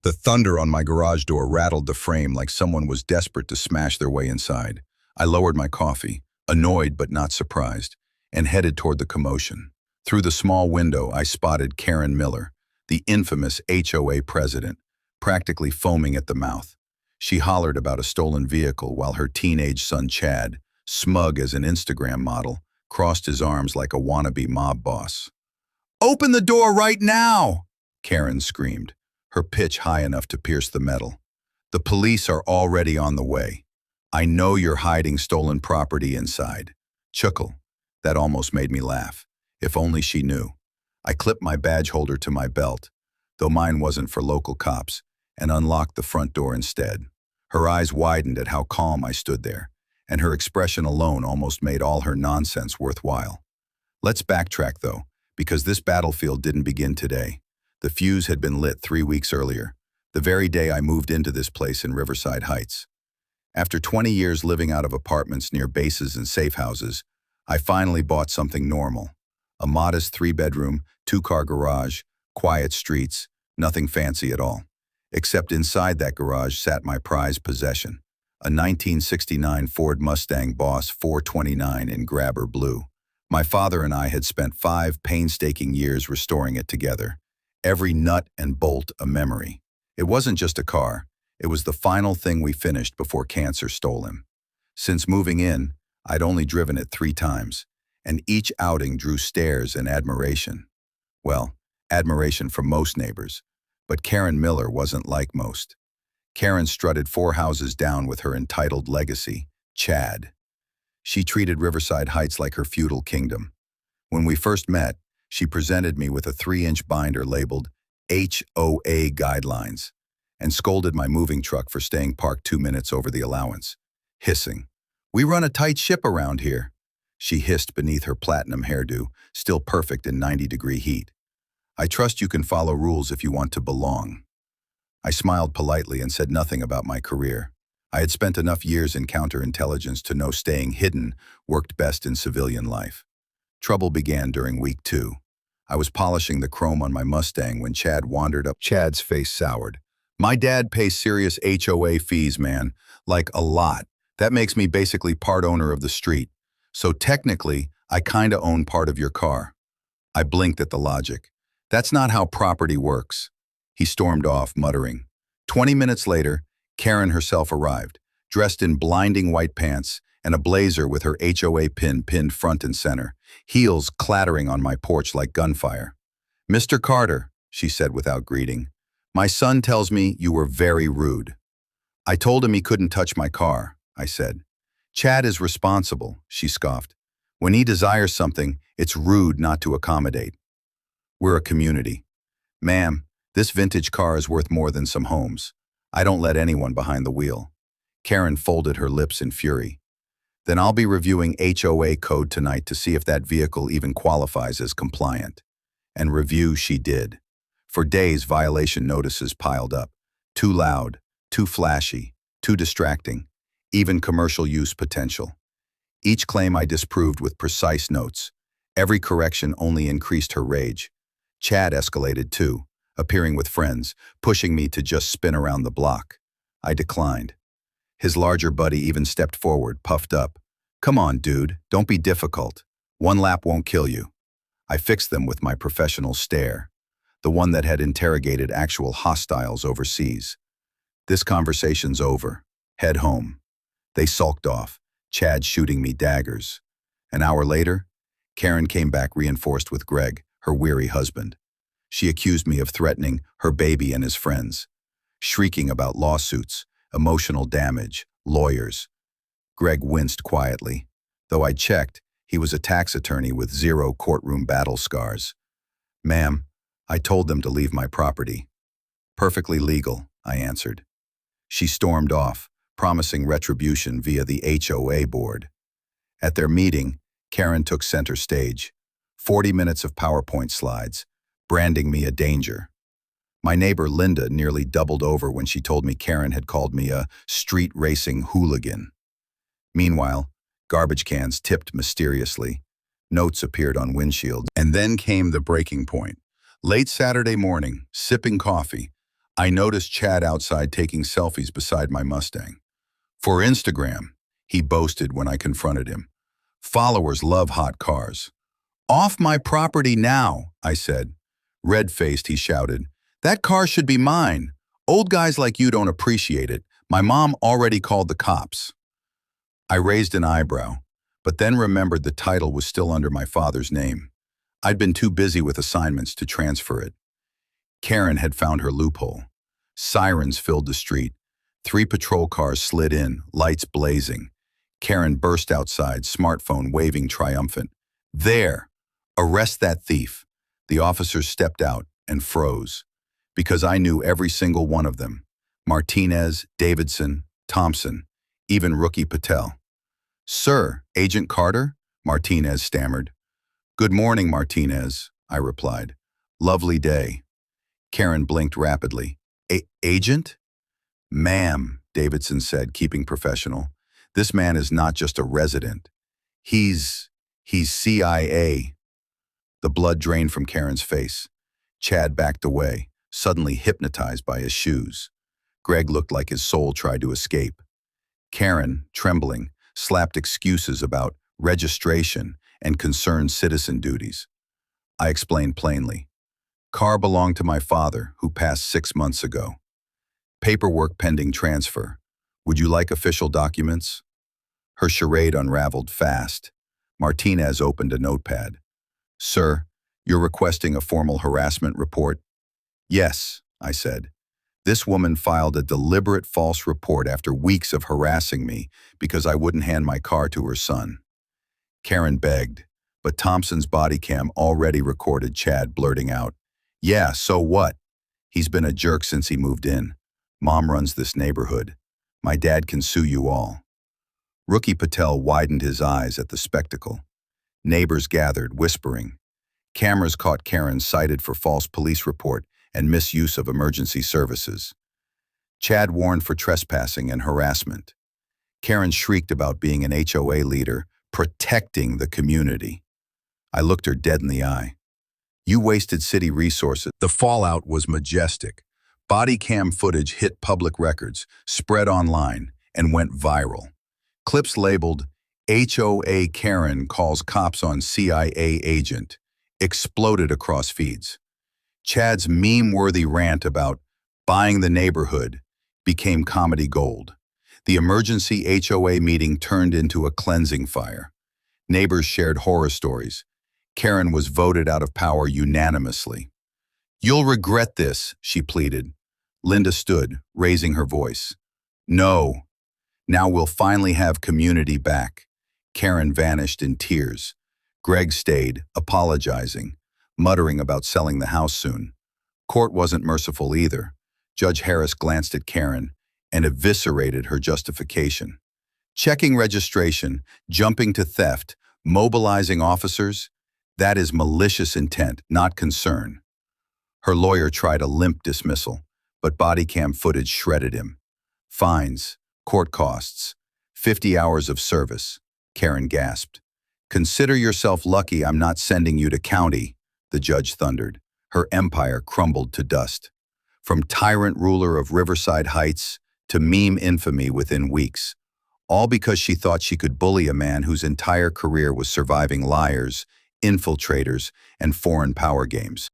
The thunder on my garage door rattled the frame like someone was desperate to smash their way inside. I lowered my coffee, annoyed but not surprised, and headed toward the commotion. Through the small window, I spotted Karen Miller, the infamous HOA president, practically foaming at the mouth. She hollered about a stolen vehicle while her teenage son Chad, smug as an Instagram model, crossed his arms like a wannabe mob boss. "Open the door right now!" Karen screamed, her pitch high enough to pierce the metal. "The police are already on the way. I know you're hiding stolen property inside." Chuckle. That almost made me laugh. If only she knew. I clipped my badge holder to my belt, though mine wasn't for local cops, and unlocked the front door instead. Her eyes widened at how calm I stood there, and her expression alone almost made all her nonsense worthwhile. Let's backtrack, though, because this battlefield didn't begin today. The fuse had been lit 3 weeks earlier, the very day I moved into this place in Riverside Heights. After 20 years living out of apartments near bases and safe houses, I finally bought something normal. A modest 3-bedroom, 2-car garage, quiet streets, nothing fancy at all. Except inside that garage sat my prized possession, a 1969 Ford Mustang Boss 429 in grabber blue. My father and I had spent 5 painstaking years restoring it together, every nut and bolt a memory. It wasn't just a car, it was the final thing we finished before cancer stole him. Since moving in, I'd only driven it 3 times, and each outing drew stares and admiration. Well, admiration from most neighbors, but Karen Miller wasn't like most. Karen strutted 4 houses down with her entitled legacy, Chad. She treated Riverside Heights like her feudal kingdom. When we first met, she presented me with a 3-inch binder labeled HOA Guidelines and scolded my moving truck for staying parked 2 minutes over the allowance, hissing, "We run a tight ship around here," she hissed beneath her platinum hairdo, still perfect in 90-degree heat. "I trust you can follow rules if you want to belong." I smiled politely and said nothing about my career. I had spent enough years in counterintelligence to know staying hidden worked best in civilian life. Trouble began during week 2. I was polishing the chrome on my Mustang when Chad wandered up. Chad's face soured. "My dad pays serious HOA fees, man. Like a lot. That makes me basically part owner of the street. So technically, I kinda own part of your car." I blinked at the logic. "That's not how property works." He stormed off, muttering. 20 minutes later, Karen herself arrived, dressed in blinding white pants and a blazer with her HOA pin pinned front and center, heels clattering on my porch like gunfire. "Mr. Carter," she said without greeting, "my son tells me you were very rude." "I told him he couldn't touch my car," I said. "Chad is responsible," she scoffed. "When he desires something, it's rude not to accommodate." "We're a community. Ma'am, this vintage car is worth more than some homes. I don't let anyone behind the wheel." Karen folded her lips in fury. "Then I'll be reviewing HOA code tonight to see if that vehicle even qualifies as compliant." And review she did. For days, violation notices piled up. Too loud, too flashy, too distracting, even commercial use potential. Each claim I disproved with precise notes. Every correction only increased her rage. Chad escalated too, appearing with friends, pushing me to just spin around the block. I declined. His larger buddy even stepped forward, puffed up. "Come on, dude, don't be difficult. 1 lap won't kill you." I fixed them with my professional stare, the one that had interrogated actual hostiles overseas. "This conversation's over. Head home." They sulked off, Chad shooting me daggers. An hour later, Karen came back reinforced with Greg, her weary husband. She accused me of threatening her baby and his friends, shrieking about lawsuits, emotional damage, lawyers. Greg winced quietly. Though I checked, he was a tax attorney with 0 courtroom battle scars. "Ma'am, I told them to leave my property." "Perfectly legal," I answered. She stormed off, promising retribution via the HOA board. At their meeting, Karen took center stage. 40 minutes of PowerPoint slides, branding me a danger. My neighbor Linda nearly doubled over when she told me Karen had called me a street racing hooligan. Meanwhile, garbage cans tipped mysteriously. Notes appeared on windshields. And then came the breaking point. Late Saturday morning, sipping coffee, I noticed Chad outside taking selfies beside my Mustang. For Instagram, he boasted when I confronted him. Followers love hot cars. Off my property now, I said. Red-faced, he shouted. That car should be mine. Old guys like you don't appreciate it. My mom already called the cops. I raised an eyebrow, but then remembered the title was still under my father's name. I'd been too busy with assignments to transfer it. Karen had found her loophole. Sirens filled the street. 3 patrol cars slid in, lights blazing. Karen burst outside, smartphone waving triumphant. There! Arrest that thief. The officers stepped out and froze, because I knew every single one of them. Martinez, Davidson, Thompson, even Rookie Patel. Sir, Agent Carter? Martinez stammered. Good morning, Martinez, I replied. Lovely day. Karen blinked rapidly. Agent? Ma'am, Davidson said, keeping professional. This man is not just a resident. He's CIA. The blood drained from Karen's face. Chad backed away, suddenly hypnotized by his shoes. Greg looked like his soul tried to escape. Karen, trembling, slapped excuses about registration and concerned citizen duties. I explained plainly. Car belonged to my father, who passed 6 months ago. Paperwork pending transfer. Would you like official documents? Her charade unraveled fast. Martinez opened a notepad. Sir, you're requesting a formal harassment report? Yes, I said. This woman filed a deliberate false report after weeks of harassing me because I wouldn't hand my car to her son. Karen begged, but Thompson's body cam already recorded Chad blurting out, Yeah, so what? He's been a jerk since he moved in. Mom runs this neighborhood. My dad can sue you all. Rookie Patel widened his eyes at the spectacle. Neighbors gathered, whispering. Cameras caught Karen cited for false police report and misuse of emergency services. Chad warned for trespassing and harassment. Karen shrieked about being an HOA leader, protecting the community. I looked her dead in the eye. You wasted city resources. The fallout was majestic. Body cam footage hit public records, spread online, and went viral. Clips labeled, HOA Karen calls cops on CIA agent, exploded across feeds. Chad's meme-worthy rant about buying the neighborhood became comedy gold. The emergency HOA meeting turned into a cleansing fire. Neighbors shared horror stories. Karen was voted out of power unanimously. You'll regret this, she pleaded. Linda stood, raising her voice. No. Now we'll finally have community back. Karen vanished in tears. Greg stayed, apologizing, muttering about selling the house soon. Court wasn't merciful either. Judge Harris glanced at Karen and eviscerated her justification. Checking registration, jumping to theft, mobilizing officers, that is malicious intent, not concern. Her lawyer tried a limp dismissal, but body cam footage shredded him. Fines, court costs, 50 hours of service, Karen gasped. Consider yourself lucky I'm not sending you to county, the judge thundered. Her empire crumbled to dust. From tyrant ruler of Riverside Heights to meme infamy within weeks, all because she thought she could bully a man whose entire career was surviving liars, infiltrators, and foreign power games.